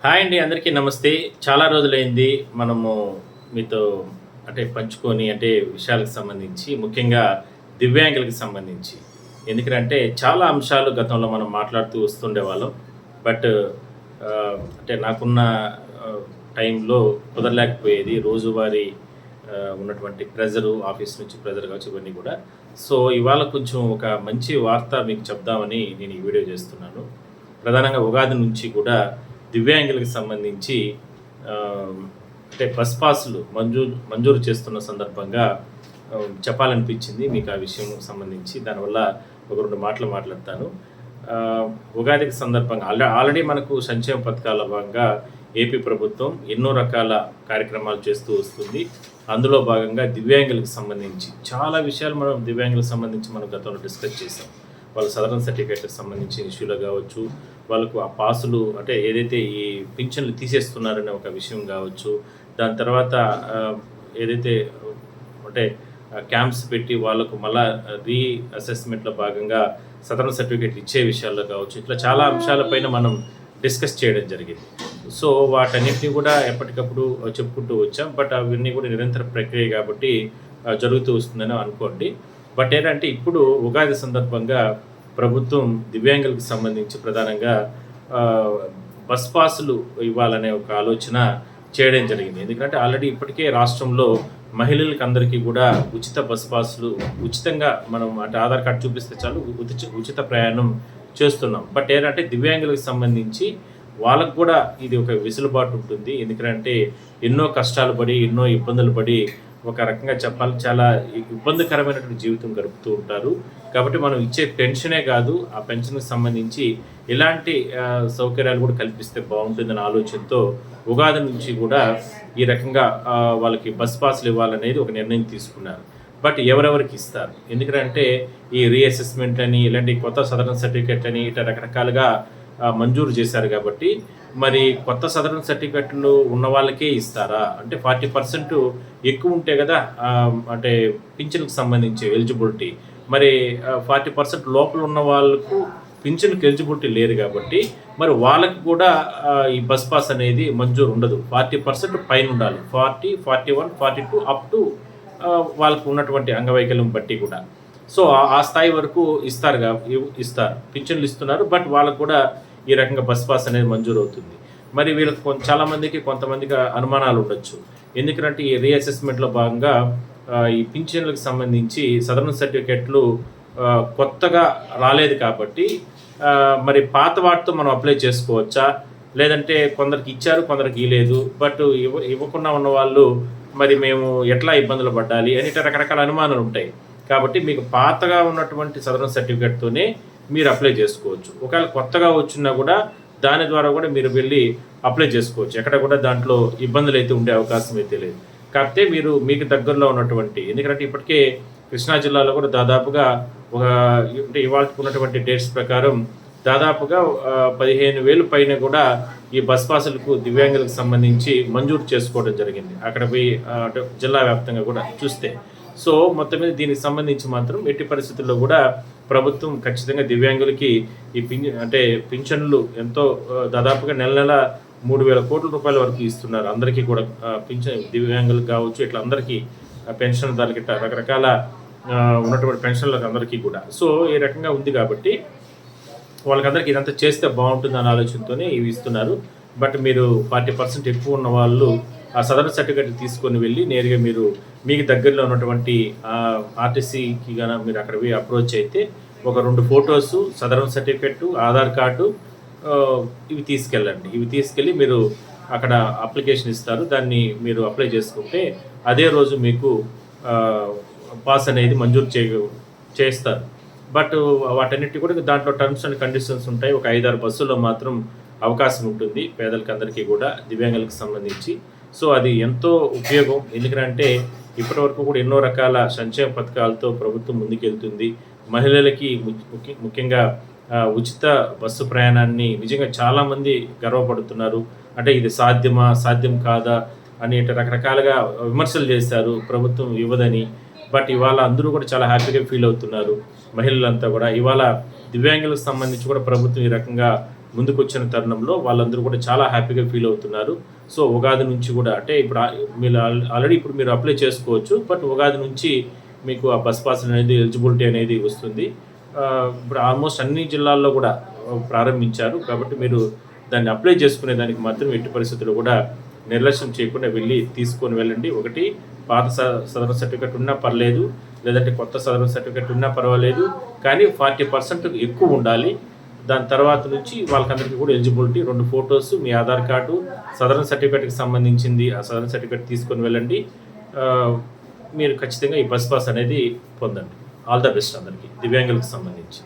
Hi అండి, అందరికీ నమస్తే. చాలా రోజులైంది మనము మీతో పంచుకొని విషయాలకు సంబంధించి, ముఖ్యంగా దివ్యాంగులకు సంబంధించి. ఎందుకంటే చాలా అంశాలు గతంలో మనం మాట్లాడుతూ వస్తుండేవాళ్ళం. బట్ నాకున్న టైంలో కుదరలేకపోయేది. రోజువారీ ఉన్నటువంటి ప్రెజరు, ఆఫీస్ నుంచి ప్రెజర్ కావచ్చు, ఇవన్నీ కూడా. సో ఇవాళ కొంచెం ఒక మంచి వార్త మీకు చెప్దామని నేను ఈ వీడియో చేస్తున్నాను. ప్రధానంగా ఉగాది నుంచి కూడా దివ్యాంగులకు సంబంధించి బస్ పాసులు మంజూరు చేస్తున్న సందర్భంగా చెప్పాలనిపించింది మీకు ఆ విషయం సంబంధించి. దానివల్ల ఒక రెండు మాటలు మాట్లాడతాను. ఉగాదికి సందర్భంగా ఆల్రెడీ మనకు సంక్షేమ పథకాల భాగంగా ఏపీ ప్రభుత్వం ఎన్నో రకాల కార్యక్రమాలు చేస్తూ వస్తుంది. అందులో భాగంగా దివ్యాంగులకు సంబంధించి చాలా విషయాలు దివ్యాంగులకు సంబంధించి మనం గతంలో డిస్కస్ చేసాం. వాళ్ళ సదరన్ సర్టిఫికేట్కి సంబంధించిన ఇష్యూలో కావచ్చు, వాళ్ళకు ఆ పాసులు ఏదైతే ఈ పింఛన్లు తీసేస్తున్నారనే ఒక విషయం కావచ్చు, దాని తర్వాత ఏదైతే క్యాంప్స్ పెట్టి వాళ్ళకు మళ్ళా రీఅసెస్మెంట్లో భాగంగా సదరన్ సర్టిఫికేట్ ఇచ్చే విషయాల్లో కావచ్చు, ఇట్లా చాలా అంశాలపైన మనం డిస్కస్ చేయడం జరిగింది. సో వాటన్నిటిని కూడా ఎప్పటికప్పుడు చెప్పుకుంటూ వచ్చాం. బట్ అవన్నీ కూడా నిరంతర ప్రక్రియ కాబట్టి జరుగుతూ వస్తుందని అనుకోండి. బట్ ఏంటంటే ఇప్పుడు ఉగాది సందర్భంగా ప్రభుత్వం దివ్యాంగులకు సంబంధించి ప్రధానంగా బస్ పాసులు ఇవ్వాలనే ఒక ఆలోచన చేయడం జరిగింది. ఎందుకంటే ఆల్రెడీ ఇప్పటికే రాష్ట్రంలో మహిళలకు అందరికీ కూడా ఉచిత బస్ పాసులు ఉచితంగా మనం ఆధార్ కార్డు చూపిస్తే చాలు ఉచిత ప్రయాణం చేస్తున్నాం. బట్ ఏంటంటే దివ్యాంగులకు సంబంధించి వాళ్ళకు కూడా ఇది ఒక వెసులుబాటు ఉంటుంది. ఎందుకంటే ఎన్నో కష్టాలు పడి, ఎన్నో ఇబ్బందులు పడి, ఒక రకంగా చెప్పాలి చాలా ఇబ్బందికరమైనటువంటి జీవితం గడుపుతూ ఉంటారు. కాబట్టి మనం ఇచ్చే పెన్షనే కాదు, ఆ పెన్షన్కి సంబంధించి ఇలాంటి సౌకర్యాలు కూడా కల్పిస్తే బాగుంటుందనే ఆలోచనతో ఉగాది నుంచి కూడా ఈ రకంగా వాళ్ళకి బస్ పాస్లు ఇవ్వాలనేది ఒక నిర్ణయం తీసుకున్నారు. బట్ ఎవరెవరికి ఇస్తారు? ఎందుకంటే ఈ రీఅసెస్మెంట్ అని, ఇలాంటి కొత్త సదరన్ సర్టిఫికేట్ అని ఇట్లా రకరకాలుగా మంజూరు చేశారు. కాబట్టి మరి కొత్త సదరన్ సర్టిఫికెట్లు ఉన్న వాళ్ళకే ఇస్తారా? 40% ఎక్కువ ఉంటే కదా పింఛన్కి సంబంధించి ఎలిజిబిలిటీ. మరి 40% లోపల ఉన్న వాళ్ళకు పింఛన్కి ఎలిజిబిలిటీ లేదు కాబట్టి మరి వాళ్ళకి కూడా ఈ బస్ పాస్ అనేది మంజూరు ఉండదు. 40% పైన ఉండాలి. 40, 41, 42 అప్ టు వాళ్ళకు ఉన్నటువంటి అంగవైకల్యం బట్టి కూడా. సో ఆ స్థాయి వరకు ఇస్తారు, పింఛన్లు ఇస్తున్నారు. బట్ వాళ్ళకు కూడా ఈ రకంగా బస్ పాస్ అనేది మంజూరు అవుతుంది. మరి వీళ్ళకి చాలామందికి కొంతమందికి అనుమానాలు ఉండొచ్చు. ఎందుకంటే ఈ రీఅసెస్మెంట్లో భాగంగా ఈ పింఛన్లకు సంబంధించి సదరన్ సర్టిఫికెట్లు కొత్తగా రాలేదు కాబట్టి మరి పాత వాటితో మనం అప్లై చేసుకోవచ్చా, లేదంటే కొందరికి ఇచ్చారు కొందరికి ఇవ్వలేదు, బట్ ఇవ్వకుండా ఉన్న వాళ్ళు మరి మేము ఎట్లా ఇబ్బందులు పడాలి అని రకరకాల అనుమానాలు ఉంటాయి. కాబట్టి మీకు పాతగా ఉన్నటువంటి సదరన్ సర్టిఫికేట్తోనే మీరు అప్లై చేసుకోవచ్చు. ఒకవేళ కొత్తగా వచ్చినా కూడా దాని ద్వారా కూడా మీరు వెళ్ళి అప్లై చేసుకోవచ్చు. ఎక్కడ కూడా దాంట్లో ఇబ్బందులు అయితే ఉండే అవకాశం అయితే లేదు. కాకపోతే మీరు మీకు దగ్గరలో ఉన్నటువంటి, ఎందుకంటే ఇప్పటికే కృష్ణా జిల్లాలో కూడా దాదాపుగా ఇవాళ ఉన్నటువంటి డేట్స్ ప్రకారం దాదాపుగా 15,000 పైన కూడా ఈ బస్ పాసులకు దివ్యాంగులకు సంబంధించి మంజూరు చేసుకోవడం జరిగింది. అక్కడ పోయి జిల్లా వ్యాప్తంగా కూడా చూస్తే. సో మొత్తం మీద దీనికి సంబంధించి మాత్రం ఎట్టి పరిస్థితుల్లో కూడా ప్రభుత్వం ఖచ్చితంగా దివ్యాంగులకి ఈ పింఛన్లు ఎంతో దాదాపుగా నెల 3,000 కోట్ల రూపాయల వరకు ఇస్తున్నారు. అందరికీ కూడా పింఛన్, దివ్యాంగులకు కావచ్చు, ఇట్లా అందరికీ పెన్షన్దారులకి రకరకాల ఉన్నటువంటి పెన్షన్లకు అందరికీ కూడా. సో ఈ రకంగా ఉంది కాబట్టి వాళ్ళకందరికీ ఇదంతా చేస్తే బాగుంటుంది అనే ఆలోచనతోనే ఇవి ఇస్తున్నారు. బట్ మీరు 40% ఎక్కువ ఉన్న వాళ్ళు ఆ సదరన్ సర్టిఫికేట్ తీసుకొని వెళ్ళి నేరుగా మీరు మీకు దగ్గరలో ఉన్నటువంటి ఆర్టీసీకి కానీ మీరు అక్కడ పోయి అప్రోచ్ అయితే ఒక 2 photos, southern certificate, Aadhaar card ఇవి తీసుకెళ్ళండి. ఇవి తీసుకెళ్ళి మీరు అక్కడ అప్లికేషన్ ఇస్తారు. దాన్ని మీరు అప్లై చేసుకుంటే అదే రోజు మీకు పాస్ అనేది మంజూరు చేస్తారు. బట్ వాటన్నిటి కూడా దాంట్లో టర్మ్స్ అండ్ కండిషన్స్ ఉంటాయి. ఒక 5-6 బస్సుల్లో మాత్రం అవకాశం ఉంటుంది పేదలకు అందరికీ కూడా, దివ్యాంగులకు సంబంధించి. సో అది ఎంతో ఉపయోగం. ఎందుకంటే ఇప్పటి వరకు కూడా ఎన్నో రకాల సంక్షేమ పథకాలతో ప్రభుత్వం ముందుకెళ్తుంది. మహిళలకి ముఖ్యంగా ఉచిత బస్సు ప్రయాణాన్ని నిజంగా చాలామంది గర్వపడుతున్నారు. ఇది సాధ్యం కాదా అని రకరకాలుగా విమర్శలు చేశారు ప్రభుత్వం ఇవ్వదని. బట్ ఇవాళ అందరూ కూడా చాలా హ్యాపీగా ఫీల్ అవుతున్నారు మహిళలంతా కూడా. ఇవాళ దివ్యాంగులకు సంబంధించి కూడా ప్రభుత్వం ఈ రకంగా ముందుకు వచ్చిన తరుణంలో వాళ్ళందరూ కూడా చాలా హ్యాపీగా ఫీల్ అవుతున్నారు. సో ఉగాది నుంచి కూడా అంటే ఇప్పుడు మీరు ఆల్రెడీ ఇప్పుడు మీరు అప్లై చేసుకోవచ్చు. బట్ ఉగాది నుంచి మీకు ఆ బస్ పాస్ అనేది ఎలిజిబిలిటీ అనేది వస్తుంది. ఇప్పుడు ఆల్మోస్ట్ అన్ని జిల్లాల్లో కూడా ప్రారంభించారు. కాబట్టి మీరు దాన్ని అప్లై చేసుకునే దానికి మాత్రం ఎట్టి పరిస్థితుల్లో కూడా నిర్లక్ష్యం చేయకుండా వెళ్ళి తీసుకొని వెళ్ళండి. ఒకటి పాత సదరన్ సర్టిఫికేట్ ఉన్నా పర్లేదు, లేదంటే కొత్త సదరన్ సర్టిఫికేట్ ఉన్నా పర్వాలేదు, కానీ 40% ఎక్కువ ఉండాలి. దాని తర్వాత నుంచి వాళ్ళకందరికీ కూడా ఎలిజిబిలిటీ 2 ఫొటోస్, మీ ఆధార్ కార్డు, సదరన్ సర్టిఫికేట్కి సంబంధించింది ఆ సదరన్ సర్టిఫికేట్ తీసుకొని వెళ్ళండి. మీరు ఖచ్చితంగా ఈ బస్ పాస్ అనేది పొందండి. ఆల్ ద బెస్ట్ అందరికీ దివ్యాంగులకు సంబంధించి.